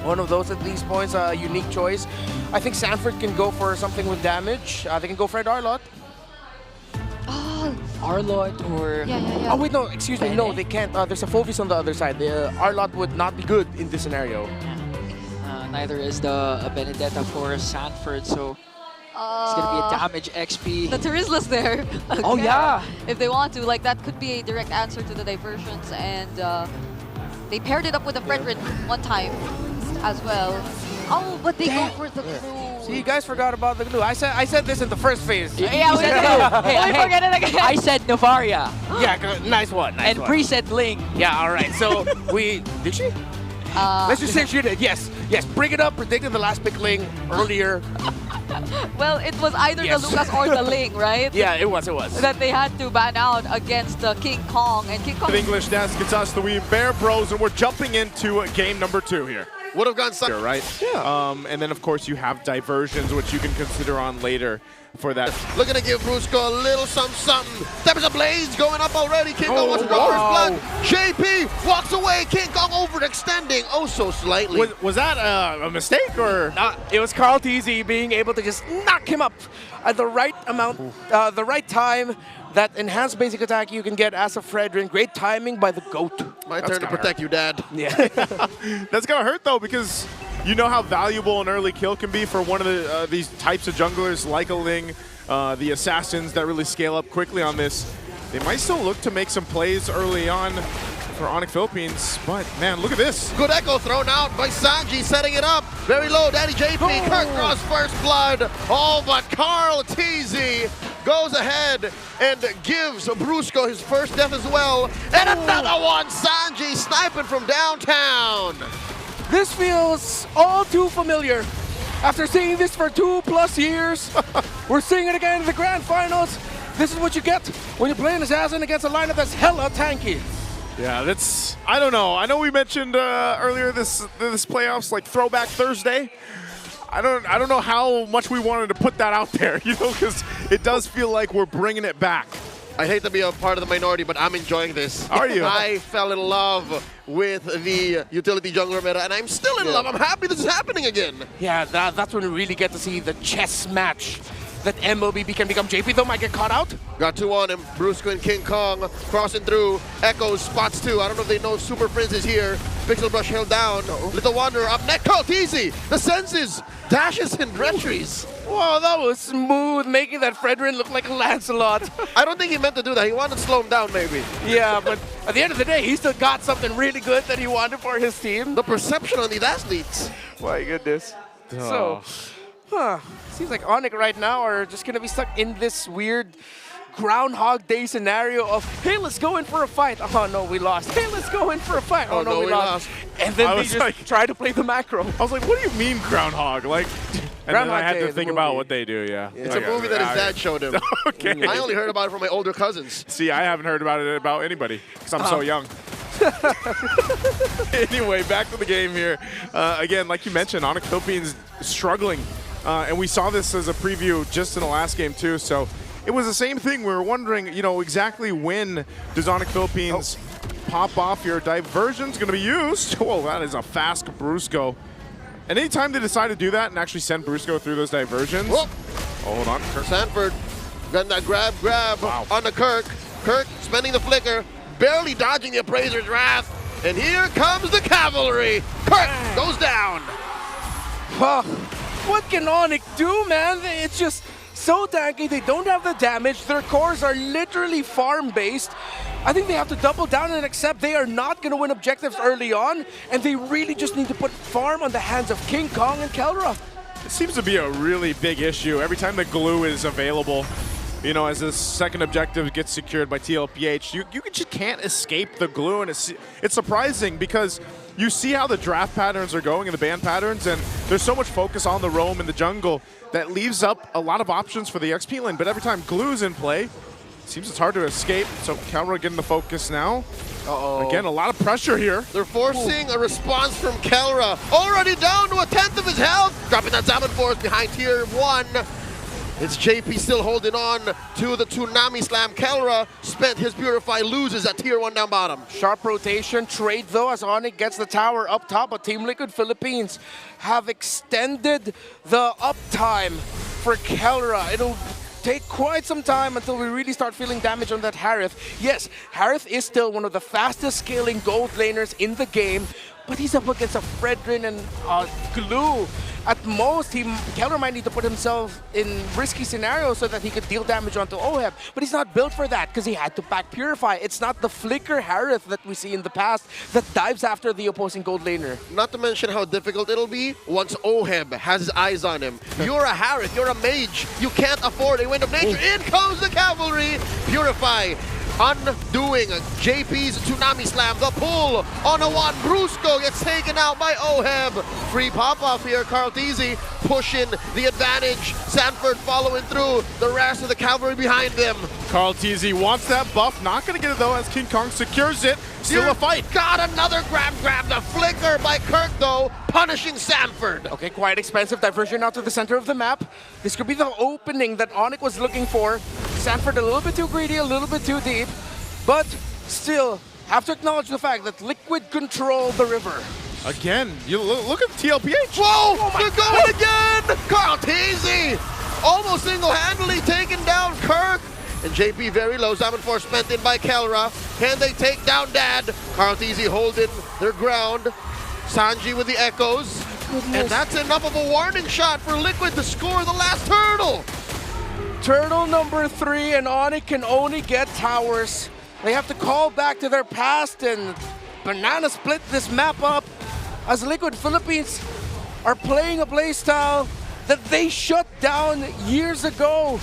one of those at these points, a unique choice. I think Sanford can go for something with damage. They can go for Fred Arlott. Oh, Arlott or... Oh wait, no, excuse me, no, they can't. There's a Phovis on the other side. The Arlott would not be good in this scenario. Neither is the Benedetta for Sanford, so it's gonna be a damage XP. The Terizla's there. Oh yeah! If they want to, like, that could be a direct answer to the diversions, and they paired it up with a Fredrin one time as well. Oh, but they go for the glue. See, you guys forgot about the glue. I said this in the first phase. Yeah, we did. We forget it again. I said Novaria. Yeah, nice one. Nice and one. Bree said Ling. Yeah, all right. So did she? Let's just say she did. Yes, yes. Bring it up. Predicted the last pick Ling earlier. Well, it was either the Lucas or the Ling, right? Yeah, it was. That they had to ban out against King Kong, and King Kong. The English desk gets us the We Bear Bros, and we're jumping into game number 2 here. Would have gone Here, right? Yeah. And then, of course, you have diversions, which you can consider on later for that. Looking to give Brusco a little something. There's a blaze going up already. King Kong wants to go for his blood. JP walks away. King Kong overextending oh so slightly. Was that a mistake or? It was Carl TZ being able to just knock him up at the right amount, the right time. That enhanced basic attack you can get as a Fredrin. Great timing by the GOAT. My turn to protect you, Dad. Yeah. That's gonna hurt though, because you know how valuable an early kill can be for one of these types of junglers like a Ling, the assassins that really scale up quickly on this. They might still look to make some plays early on for ONIC Philippines, but man, look at this. Good echo thrown out by Sanji, setting it up. Very low, Daddy JP. Kirk draws first blood. Oh, but Carl TZ goes ahead and gives Brusco his first death as well. And another one, Sanji sniping from downtown. This feels all too familiar. After seeing this for 2+ years, we're seeing it again in the grand finals. This is what you get when you play an assassin against a lineup that's hella tanky. Yeah, that's, I don't know. I know we mentioned earlier this playoffs, like Throwback Thursday. I don't know how much we wanted to put that out there, you know, because it does feel like we're bringing it back. I hate to be a part of the minority, but I'm enjoying this. Are you? I fell in love with the utility jungler meta, and I'm still in love. I'm happy this is happening again. Yeah, that's when we really get to see the chess match that MLBB can become. JP though might get caught out. Got 2 on him. Brusco and King Kong crossing through. Echoes spots 2. I don't know if they know if Super Prince is here. Pixel Brush held down. Little Wanderer up next. Oh, easy. The senses. Dashes and retries. Whoa, that was smooth, making that Fredrin look like a Lancelot. I don't think he meant to do that. He wanted to slow him down, maybe. Yeah, but at the end of the day, he still got something really good that he wanted for his team. The perception on these athletes. My goodness. So, seems like ONIC right now are just going to be stuck in this weird Groundhog Day scenario of, hey, let's go in for a fight. Oh, no, we lost. Hey, let's go in for a fight. Oh, no, we lost. And then they just try to play the macro. I was like, what do you mean Groundhog? Like, and then I had to think about what they do, It's a movie that his dad showed him. Okay. I only heard about it from my older cousins. See, I haven't heard about it about anybody because I'm so young. Anyway, back to the game here. Again, like you mentioned, ONIC Philippines struggling. And we saw this as a preview just in the last game too. So it was the same thing. We were wondering, you know, exactly when does ONIC Philippines pop off here? Diversion's going to be used. Well, that is a fast Brusco. And anytime they decide to do that and actually send Brusco through those diversions. Whoa. Oh, hold on. Sanford got that grab on the Kirk. Kirk spending the flicker, barely dodging the Appraiser's wrath. And here comes the cavalry. Kirk goes down. What can ONIC do, man? It's just so tanky. They don't have the damage. Their cores are literally farm-based. I think they have to double down and accept they are not going to win objectives early on, and they really just need to put farm on the hands of King Kong and Kelra. It seems to be a really big issue. Every time the glue is available, you know, as this second objective gets secured by tlph, you just can't escape the glue, and it's surprising because you see how the draft patterns are going and the ban patterns, and there's so much focus on the roam in the jungle that leaves up a lot of options for the XP lane, but every time glue's in play, it seems it's hard to escape. So Kelra getting the focus now. Again, a lot of pressure here. They're forcing a response from Kelra. Already down to 1/10 of his health. Dropping that Salmon Force behind tier 1. It's JP still holding on to the Tsunami Slam. Kelra spent his Purify, loses at tier 1 down bottom. Sharp rotation trade though as ONIC gets the tower up top, but Team Liquid Philippines have extended the uptime for Kelra. It'll take quite some time until we really start feeling damage on that Harith. Yes, Harith is still one of the fastest scaling gold laners in the game, but he's up against a Fredrin and Glue. At most, Kelra might need to put himself in risky scenarios so that he could deal damage onto OHEB, but he's not built for that because he had to pack Purify. It's not the flicker Harith that we see in the past that dives after the opposing gold laner. Not to mention how difficult it'll be once OHEB has his eyes on him. You're a Harith, you're a mage, you can't afford a Wind of Nature. In comes the cavalry! Purify undoing JP's Tsunami Slam. The pull on a one. Brusco gets taken out by OHEB. Free pop-off here. Carl Teasy pushing the advantage. Sanford following through. The rest of the cavalry behind them. Carl Teasy wants that buff. Not going to get it though as King Kong secures it. Still a fight. Got another grab. The flicker by Kirk though, punishing Sanford. Okay, quite expensive diversion out to the center of the map. This could be the opening that ONIC was looking for. Sanford a little bit too greedy, a little bit too deep, but still have to acknowledge the fact that Liquid control the river. Again, you look at tlph. Whoa, they're going again! Carl Teasy almost single-handedly taking down Kirk. And JP very low. Zaman Force spent in by Kelra. Can they take down Dad? Carl Teasy holding their ground. Sanji with the echoes. Goodness. And that's enough of a warning shot for Liquid to score the last turtle. Turtle number 3, and ONIC can only get towers. They have to call back to their past and banana split this map up as Liquid Philippines are playing a playstyle that they shut down years ago.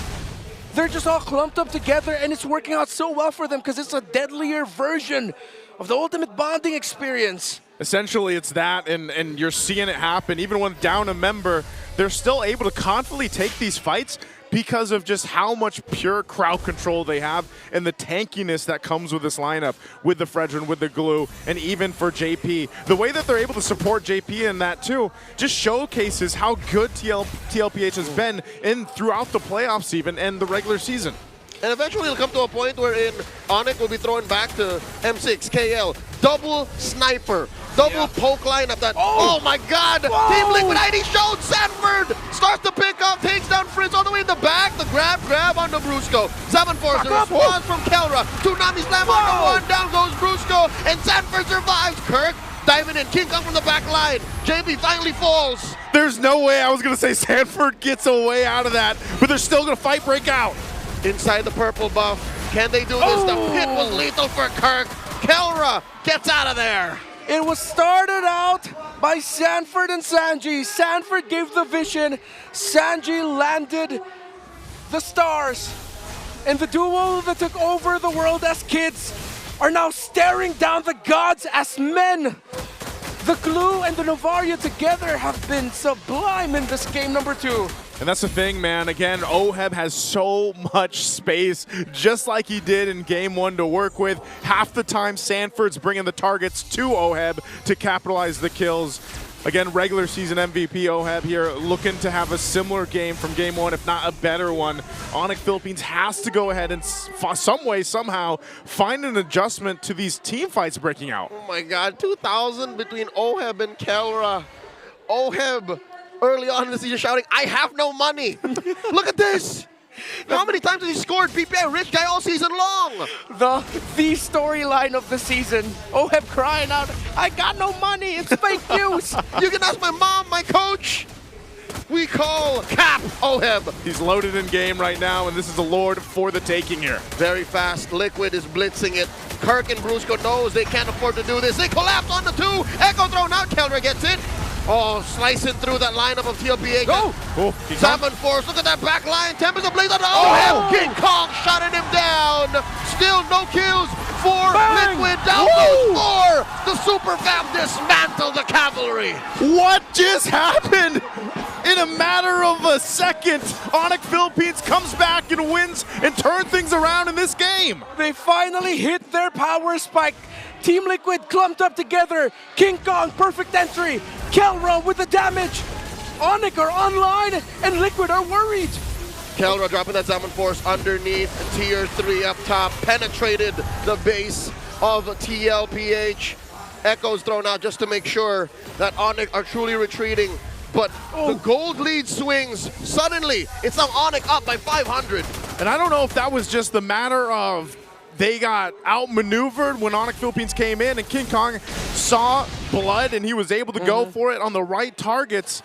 They're just all clumped up together and it's working out so well for them because it's a deadlier version of the ultimate bonding experience. Essentially, it's that, and you're seeing it happen. Even when down a member, they're still able to confidently take these fights because of just how much pure crowd control they have and the tankiness that comes with this lineup, with the Fredrin, with the Glue, and even for JP. The way that they're able to support JP in that too just showcases how good tlph has been throughout the playoffs even and the regular season. And eventually it'll come to a point wherein ONIC will be thrown back to M6, KL. Double sniper, double poke lineup. That, oh my God! Whoa. Team Liquid ID showed Sanford! Starts to pick up, takes down Fritz all the way in the back. The grab on the Brusco. Zaman Force, the response from Kelra. Tsunami Slam on the one, down goes Brusco, and Sanford survives. Kirk diving in, King Kong from the back line. JP finally falls. There's no way I was gonna say Sanford gets away out of that, but they're still gonna fight break out. Inside the purple buff. Can they do this? The pit was lethal for Kirk. Kelra gets out of there. It was started out by Sanford and Sanji. Sanford gave the vision. Sanji landed the stars. And the duo that took over the world as kids are now staring down the gods as men. The Glue and the Novaria together have been sublime in this game number 2. And that's the thing, man. Again, OHEB has so much space, just like he did in Game 1 to work with. Half the time, Sanford's bringing the targets to OHEB to capitalize the kills. Again, regular season MVP OHEB here, looking to have a similar game from Game 1, if not a better one. ONIC Philippines has to go ahead and some way, somehow, find an adjustment to these team fights breaking out. Oh my God, 2,000 between OHEB and Kelra. OHEB early on in the season shouting, I have no money. Look at this. How many times has he scored PPI rich guy all season long? The storyline of the season. OHEB crying out, I got no money, it's fake news. You can ask my mom, my coach. We call cap OHEB. He's loaded in game right now, and this is the Lord for the taking here. Very fast. Liquid is blitzing it. Kirk and Brusco knows they can't afford to do this. They collapse on the 2. Echo thrown out. Kelra gets it. Oh, slicing through that lineup of tlph. Oh, Zaman Force, look at that back line. Tempest ablaze on the OHEB. King Kong shutting him down. Still no kills for Liquid. Down goes 4. The Super Fam dismantled the cavalry. What just happened? In a matter of a second, ONIC Philippines comes back and wins and turns things around in this game. They finally hit their power spike. Team Liquid clumped up together. King Kong, perfect entry. Kelra with the damage. ONIC are online and Liquid are worried. Kelra dropping that Zaman Force underneath. Tier 3 up top. Penetrated the base of tlph. Echoes thrown out just to make sure that ONIC are truly retreating. But the gold lead swings. Suddenly, it's now ONIC up by 500. And I don't know if that was just the matter of they got outmaneuvered when ONIC Philippines came in and King Kong saw blood and he was able to go for it on the right targets.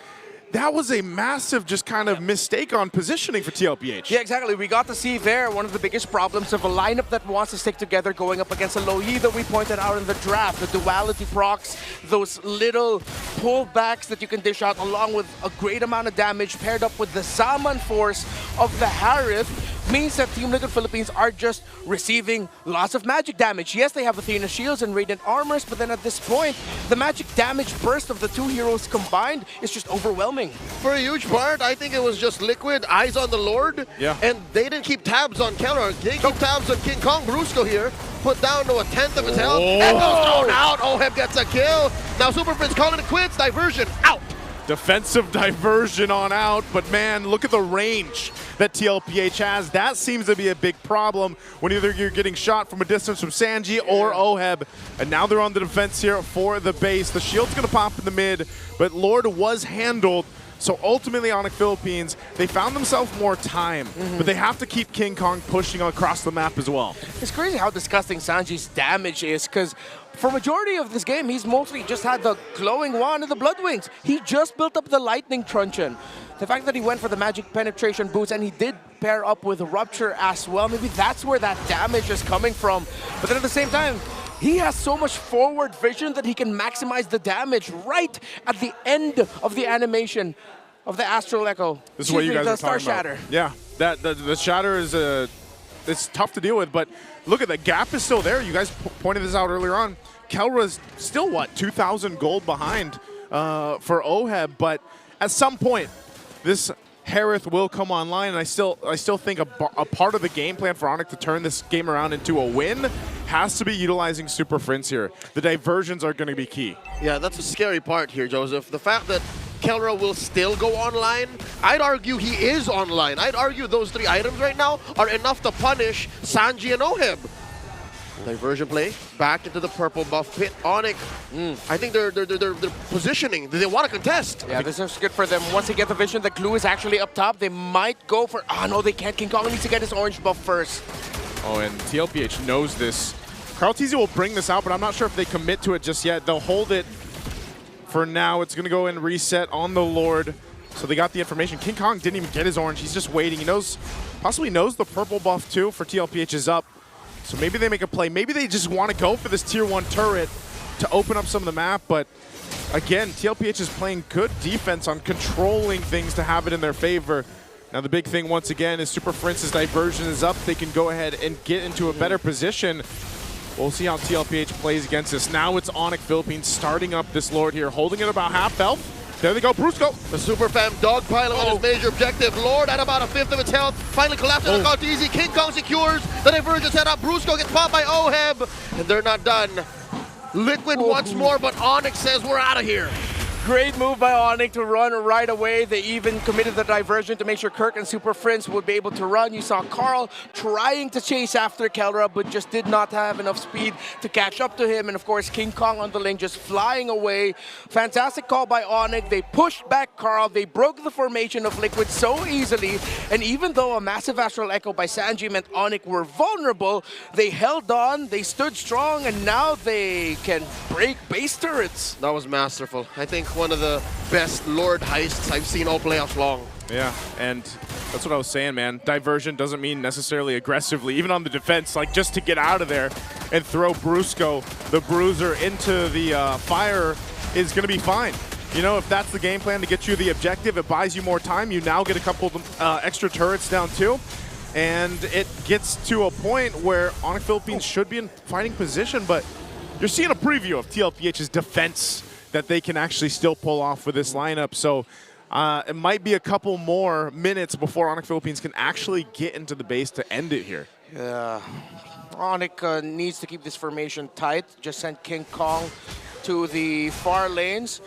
That was a massive just kind of mistake on positioning for tlph. Yeah, exactly. We got to see there one of the biggest problems of a lineup that wants to stick together going up against a Loyi that we pointed out in the draft. The duality procs, those little pullbacks that you can dish out along with a great amount of damage paired up with the Zaman Force of the Harith means that Team Liquid Philippines are just receiving lots of magic damage. Yes, they have Athena shields and Radiant armors, but then at this point, the magic damage burst of the two heroes combined is just overwhelming. For a huge part, I think it was just Liquid, eyes on the Lord, and they didn't keep tabs on Kelra. They keep tabs on King Kong. Brusco here, put down to a 1/10 of his health. Echo's thrown out. Oheb gets a kill. Now Super Prince calling it quits. Diversion out. Defensive diversion on out, but man, look at the range that tlph has. That seems to be a big problem when either you're getting shot from a distance from Sanji or Oheb. And now they're on the defense here for the base. The shield's gonna pop in the mid, but Lord was handled. So ultimately, ONIC Philippines, they found themselves more time, but they have to keep King Kong pushing across the map as well. It's crazy how disgusting Sanji's damage is, because for majority of this game, he's mostly just had the glowing wand and the blood wings. He just built up the lightning truncheon. The fact that he went for the magic penetration boots and he did pair up with rupture as well, maybe that's where that damage is coming from. But then at the same time, he has so much forward vision that he can maximize the damage right at the end of the animation of the Astral Echo. This is what you guys are Star talking about. Shatter. Yeah, the Shatter is it's tough to deal with, but look at the gap is still there. You guys pointed this out earlier on. Kelra's still, what, 2,000 gold behind for Oheb, but at some point, this Harith will come online, and I still think a part of the game plan for ONIC to turn this game around into a win has to be utilizing Super Friends here. The diversions are going to be key. Yeah, that's the scary part here, Joseph. The fact that Kelra will still go online, I'd argue he is online. I'd argue those 3 items right now are enough to punish Sanji and Oheb. Diversion play, back into the purple buff pit. ONIC, I think they're positioning. They want to contest. Yeah, this is good for them. Once they get the vision, the glue is actually up top. They might go for, no, they can't. King Kong needs to get his orange buff first. Oh, and tlph knows this. Carl TZ will bring this out, but I'm not sure if they commit to it just yet. They'll hold it for now. It's going to go and reset on the Lord. So they got the information. King Kong didn't even get his orange. He's just waiting. He possibly knows the purple buff too for tlph is up. So maybe they make a play. Maybe they just want to go for this tier 1 turret to open up some of the map. But again, tlph is playing good defense on controlling things to have it in their favor. Now the big thing once again is Super Friends' diversion is up. They can go ahead and get into a better position. We'll see how tlph plays against this. Now it's ONIC Philippines starting up this Lord here, holding it about half health. There they go, Brusco. The Super Fam dogpiling on his major objective. Lord at about a 1/5 of its health. Finally collapses on the easy. King Kong secures. The diversion set up. Brusco gets popped by Oheb. And they're not done. Liquid once more, but ONIC says we're out of here. Great move by ONIC to run right away. They even committed the diversion to make sure Kirk and Super Friends would be able to run. You saw Carl trying to chase after Kelra, but just did not have enough speed to catch up to him. And of course, King Kong on the lane just flying away. Fantastic call by ONIC. They pushed back Carl. They broke the formation of Liquid so easily. And even though a massive Astral Echo by Sanji meant ONIC were vulnerable, they held on, they stood strong, and now they can break base turrets. That was masterful. I think one of the best Lord heists I've seen all playoffs long. Yeah, and that's what I was saying, man. Diversion doesn't mean necessarily aggressively, even on the defense, like just to get out of there and throw Brusco, the Bruiser, into the fire is going to be fine. You know, if that's the game plan to get you the objective, it buys you more time. You now get a couple of extra turrets down too. And it gets to a point where ONIC Philippines should be in fighting position, but you're seeing a preview of tlph's defense that they can actually still pull off with this lineup. So it might be a couple more minutes before ONIC Philippines can actually get into the base to end it here. Yeah, ONIC needs to keep this formation tight. Just sent King Kong to the far lanes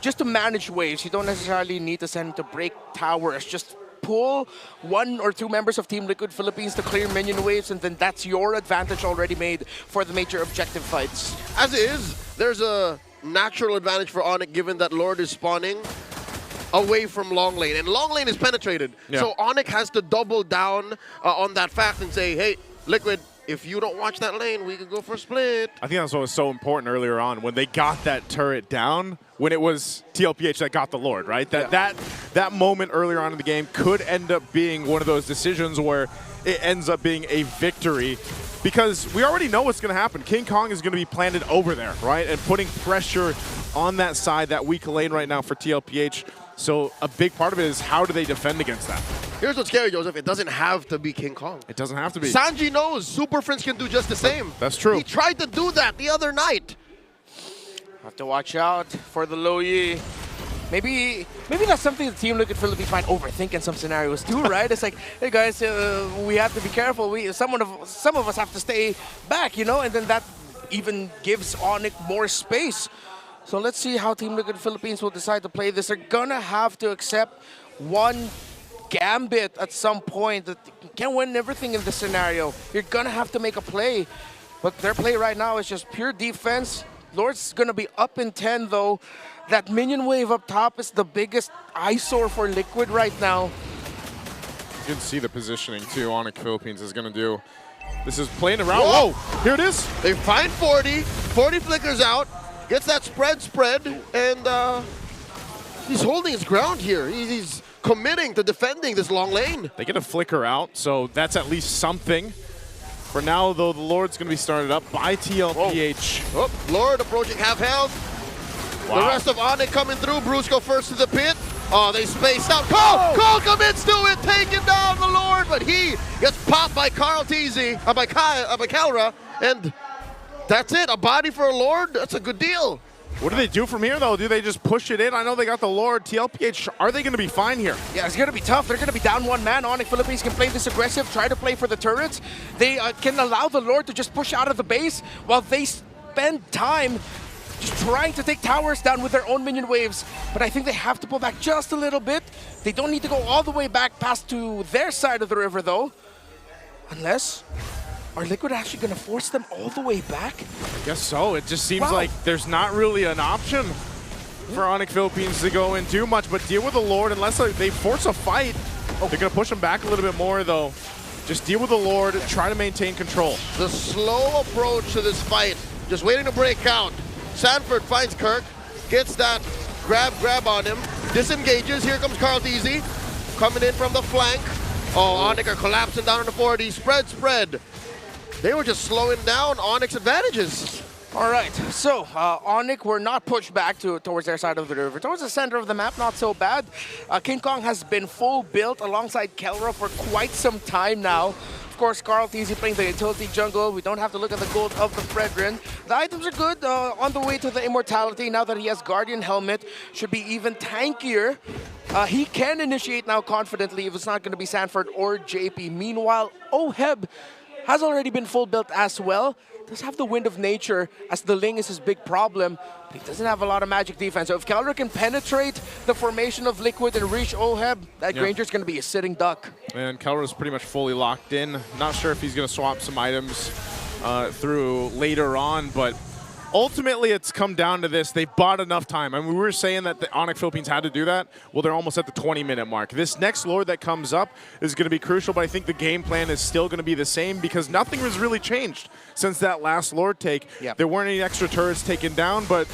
just to manage waves. You don't necessarily need to send him to break towers. Just pull 1 or 2 members of Team Liquid Philippines to clear minion waves, and then that's your advantage already made for the major objective fights. As is, there's a natural advantage for ONIC given that Lord is spawning away from long lane, and long lane is penetrated. Yeah. So ONIC has to double down on that fact and say, hey, Liquid, if you don't watch that lane, we could go for a split. I think that's what was so important earlier on when they got that turret down, when it was tlph that got the Lord, right? That moment earlier on in the game could end up being one of those decisions where it ends up being a victory, because we already know what's going to happen. King Kong is going to be planted over there, right? And putting pressure on that side, that weak lane right now for tlph. So a big part of it is how do they defend against that? Here's what's scary, Joseph. It doesn't have to be King Kong. It doesn't have to be. Sanji knows Super Prince can do just the same. That's true. He tried to do that the other night. Have to watch out for the low Yi. Maybe that's something the Team Liquid Philippines might overthink in some scenarios too, right? It's like, hey guys, we have to be careful. Some of us have to stay back, you know, and then that even gives ONIC more space. So let's see how Team Liquid Philippines will decide to play this. They're gonna have to accept one gambit at some point. That you can't win everything in this scenario. You're gonna have to make a play. But their play right now is just pure defense. Lord's gonna be up in 10 though. That minion wave up top is the biggest eyesore for Liquid right now. You can see the positioning too ONIC Philippines is going to do. This is playing around. Whoa, here it is. They find 40. 40 flickers out. Gets that spread, and he's holding his ground here. He's committing to defending this long lane. They get a flicker out, so that's at least something. For now, though, the Lord's going to be started up by tlph. Oh, Lord approaching half health. Wow. The rest of ONIC coming through. Brusco first to the pit. Oh, they spaced out. Cole commits to it, taking down the Lord, but he gets popped by by Kelra, and that's it. A body for a Lord. That's a good deal. What do they do from here, though? Do they just push it in? I know they got the Lord. tlph, are they going to be fine here? Yeah, it's going to be tough. They're going to be down 1 man. ONIC Philippines can play this aggressive, try to play for the turrets. They can allow the Lord to just push out of the base while they spend time just trying to take towers down with their own minion waves. But I think they have to pull back just a little bit. They don't need to go all the way back past to their side of the river, though. Unless... are Liquid actually going to force them all the way back? I guess so. It just seems like there's not really an option for ONIC Philippines to go in too much, but deal with the Lord unless they force a fight. They're going to push them back a little bit more, though. Just deal with the Lord, try to maintain control. The slow approach to this fight, just waiting to break out. Sanford finds Kirk, gets that grab on him, disengages. Here comes KarlTzy, coming in from the flank. Oh, ONIC are collapsing down on the 40. Spread. They were just slowing down ONIC's advantages. All right, so ONIC were not pushed back towards their side of the river. Towards the center of the map, not so bad. King Kong has been full built alongside Kelra for quite some time now. Of course, KarlTzy playing the utility jungle. We don't have to look at the gold of the Fredrin. The items are good on the way to the immortality. Now that he has Guardian Helmet, should be even tankier. He can initiate now confidently if it's not going to be Sanford or JP. Meanwhile, Oheb has already been full built as well. Does have the Wind of Nature as the Ling is his big problem, but he doesn't have a lot of magic defense. So if Kelra can penetrate the formation of Liquid and reach Oheb, that Granger's going to be a sitting duck. And Kelra's pretty much fully locked in. Not sure if he's going to swap some items through later on, but ultimately it's come down to this. They bought enough time. I mean, we were saying that the ONIC Philippines had to do that. Well, they're almost at the 20-minute mark. This next Lord that comes up is going to be crucial, but I think the game plan is still going to be the same because nothing has really changed since that last Lord take. Yep. There weren't any extra turrets taken down, but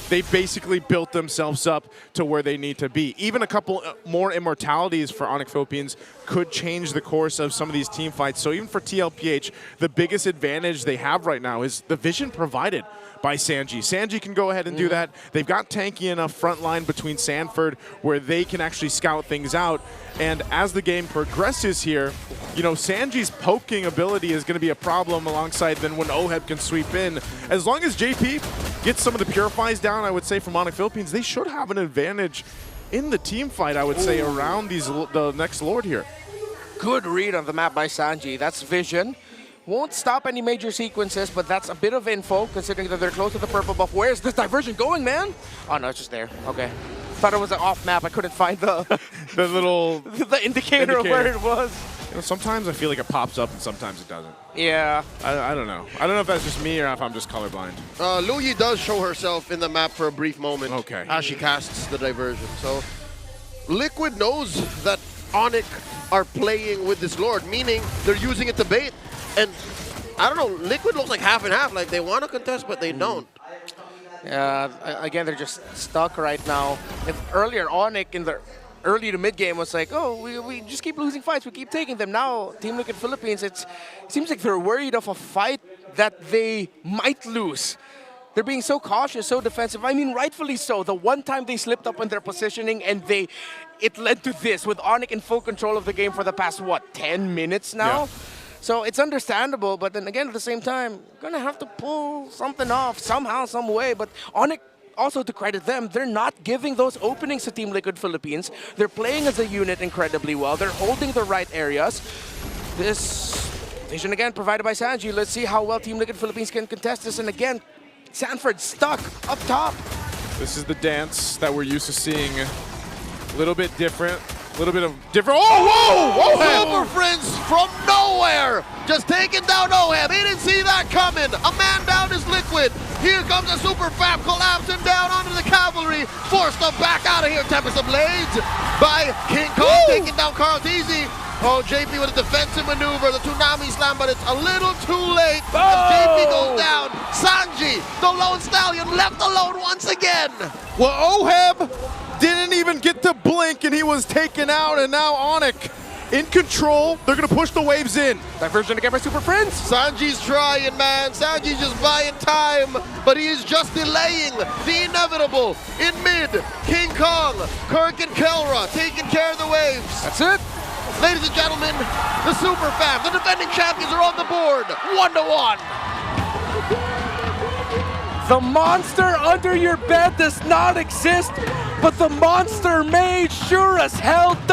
they basically built themselves up to where they need to be. Even a couple more immortalities for ONIC Philippines could change the course of some of these team fights. So even for tlph, the biggest advantage they have right now is the vision provided by Sanji. Sanji can go ahead and do that. They've got tanky enough front line between Sanford where they can actually scout things out. And as the game progresses here, you know, Sanji's poking ability is going to be a problem alongside then when Oheb can sweep in. As long as JP gets some of the purifies down, I would say, from ONIC Philippines, they should have an advantage in the team fight, I would say, around the next Lord here. Good read on the map by Sanji. That's vision. Won't stop any major sequences, but that's a bit of info considering that they're close to the purple buff. Where's this diversion going, man? Oh, no, it's just there. Okay. Thought it was an off map. I couldn't find the The little... the indicator of where it was. You know, sometimes I feel like it pops up and sometimes it doesn't. Yeah. I don't know. I don't know if that's just me or if I'm just colorblind. Luyi does show herself in the map for a brief moment as she casts the diversion. So Liquid knows that ONIC are playing with this Lord, meaning they're using it to bait. And I don't know, Liquid looks like half and half. Like they want to contest, but they don't. Again, they're just stuck right now. Earlier, ONIC in the early to mid game was like, oh, we just keep losing fights, we keep taking them. Now, Team Liquid Philippines, it seems like they're worried of a fight that they might lose. They're being so cautious, so defensive. I mean, rightfully so. The one time they slipped up on their positioning and it led to this, with ONIC in full control of the game for the past, what, 10 minutes now? Yeah. So it's understandable, but then again, at the same time, gonna have to pull something off somehow, some way. But ONIC, also to credit them, they're not giving those openings to Team Liquid Philippines. They're playing as a unit incredibly well. They're holding the right areas. This vision again provided by Sanji. Let's see how well Team Liquid Philippines can contest this. And again, Sanford stuck up top. This is the dance that we're used to seeing. A little bit different. A little bit of different. Oh, whoa! Super Friends from nowhere! Just taking down Oheb. He didn't see that coming. A man down is Liquid. Here comes a Super Fab collapsing down onto the cavalry. Forced them back out of here. Tempest of Blades by King Kong taking down Carl Teasy. Oh, JP with a defensive maneuver, the Tsunami Slam, but it's a little too late as JP goes down. Sanji, the Lone Stallion, left alone once again. Well, Oheb didn't even get to blink and he was taken out, and now ONIC in control. They're gonna push the waves in. Diversion again by Super Friends. Sanji's trying, man. Sanji's just buying time, but he is just delaying the inevitable. In mid, King Kong, Kirk and Kelra taking care of the waves. That's it. Ladies and gentlemen, the Super Fam, the defending champions are on the board, 1-1. The monster under your bed does not exist, but the monster mage sure as hell does.